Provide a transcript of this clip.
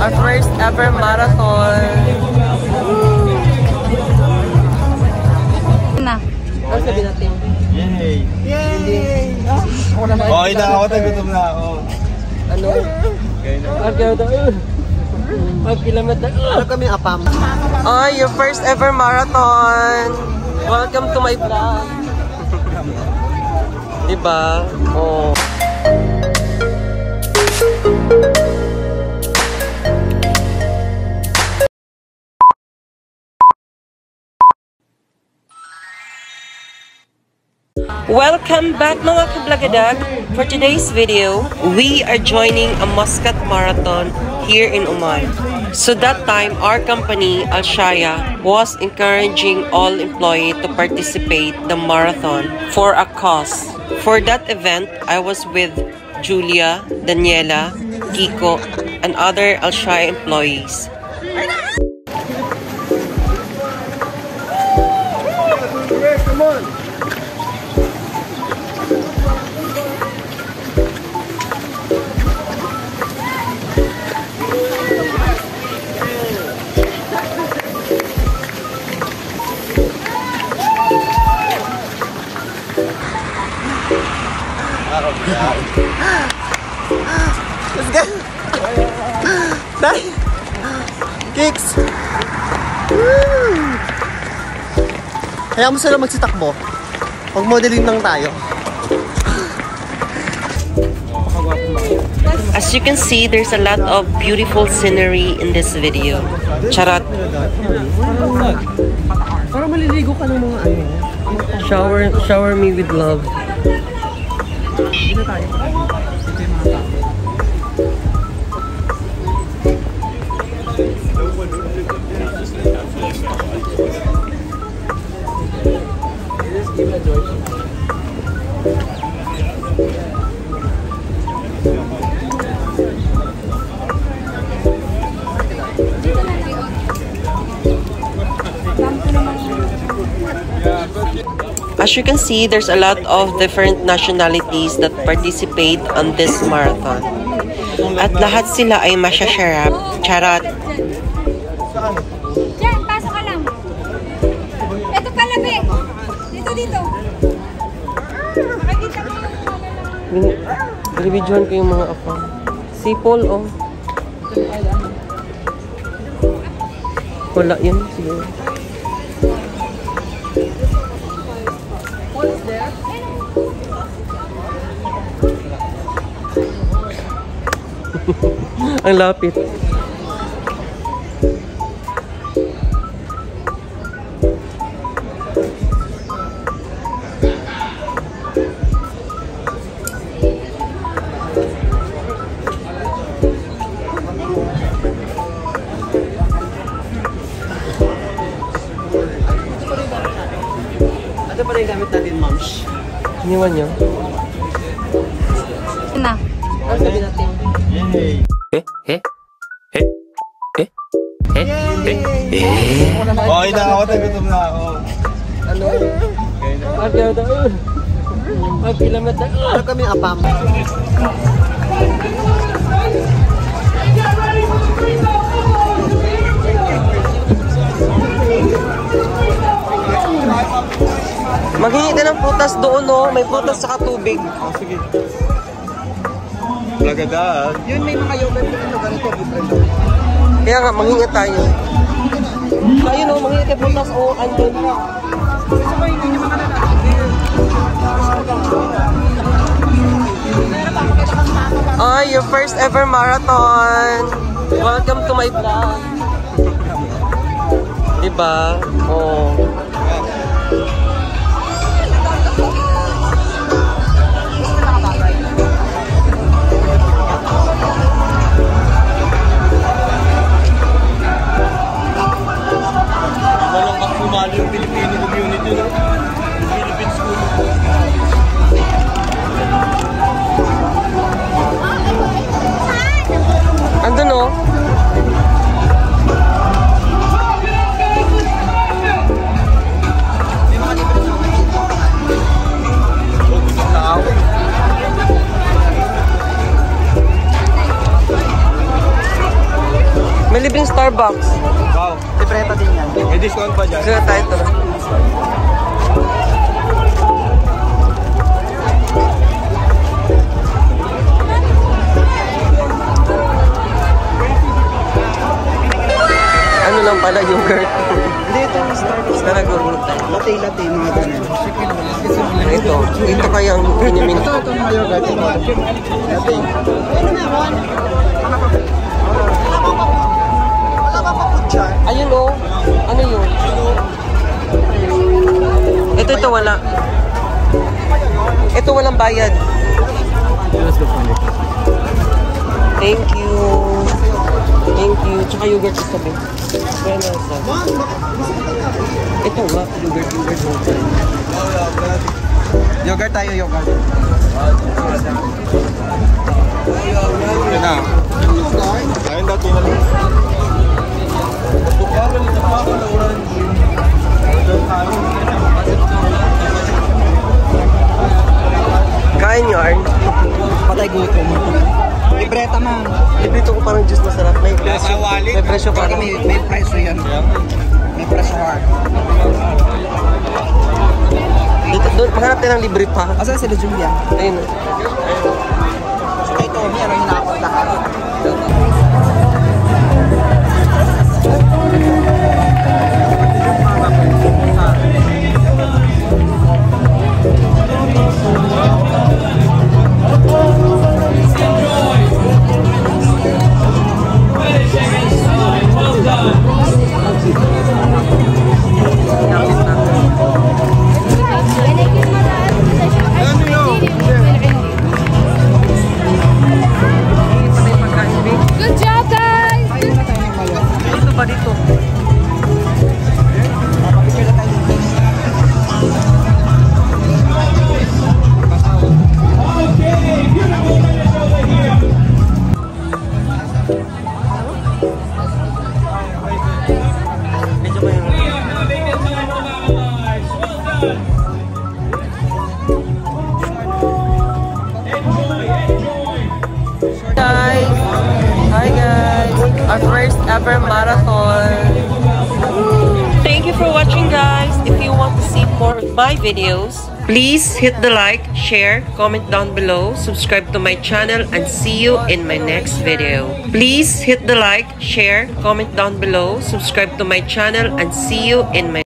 Our first ever marathon. Na. Ano sabi natin? Yay! Yay! Okay na ako, gutom na ako. Ano? Okay na. Ano kami apam? Oh, your first ever marathon. Welcome to my vlog. Diba? Oh. Welcome back mga kablagadag. For today's video, we are joining a Muscat Marathon here in Oman. So that time, our company, Alshaya, was encouraging all employees to participate the marathon for a cause. For that event, I was with Julia, Daniela, Kiko, and other Alshaya employees. Come on! Let's go! Dai! Kicks! Kaya mo sila magsitakbo. Pag-modeling lang tayo. As you can see, there's a lot of beautiful scenery in this video. Charot! Para maliligo ka ng mga ano. Shower me with love. Dito tayo. Ito yung mga tao. As you can see, there's a lot of different nationalities that participate on this marathon. At lahat sila ay masyasharap. Charot! Diyan, pasok ka lang. Ito pala, be. Dito. Makikita mo yung Binibidyohan ko yung mga apam. Si Paul, oh. Wala yun. Sige. Paul is there? Ang lapit. Ito pa rin gamit natin, moms. Iniwan nyo? Na. Ano sabi natin? Yay! Okay na ako, gutom na ako. Ano? Okay na. Ano kami apam? Maghingi ka ng putas doon, no? May putas sa tubig. Oh, sige. Lagadag. Yun, may mga yogurt na ganito. Kaya nga, maghingi tayo. Ayun, no? Maghingi kayo putas. O, andun. Oh, your first ever marathon. Welcome to my vlog. Diba? Oh. Sumali yung Filipino community, no? Philippine school. Andun, no? May libreng Starbucks. Wow. Libreta din yan. May discount pa dyan. Kaya tayo ito. Ano lang pala, yogurt. Hindi, ito yung Starbucks. Basta nag-gulot tayo. Latte, mga ganun. Ito kaya ang Benjamin. Ito mga yogurt. Latte. Wala ka pa po dyan? Ayun o. Ano yun? Ito wala. Ito walang bayad. Thank you. Thank you. Tsaka yogurt sa tabi. Ito nga, yogurt. Yogurt tayo, yogurt. Yan na. Ayun dati na lang. Kain nyo, Arn. Patay gutom. Libreta man. Librito ko parang juice masarap. May presyo. May presyo pa. May presyo yan. May presyo hard. Dito, doon, maghanap tayo ng libre pa. Asan sila Julia? Ayun o. So kay Tommy, ano hinapot lahat? Good job, guys! Dito ba dito? Medyo may... Guys! Hi guys! Our first ever marathon. Thank you for watching guys. If you want to see more of my videos, please hit the like, share, comment down below, subscribe to my channel, and see you in my next video. Please hit the like, share, comment down below, subscribe to my channel, and see you in my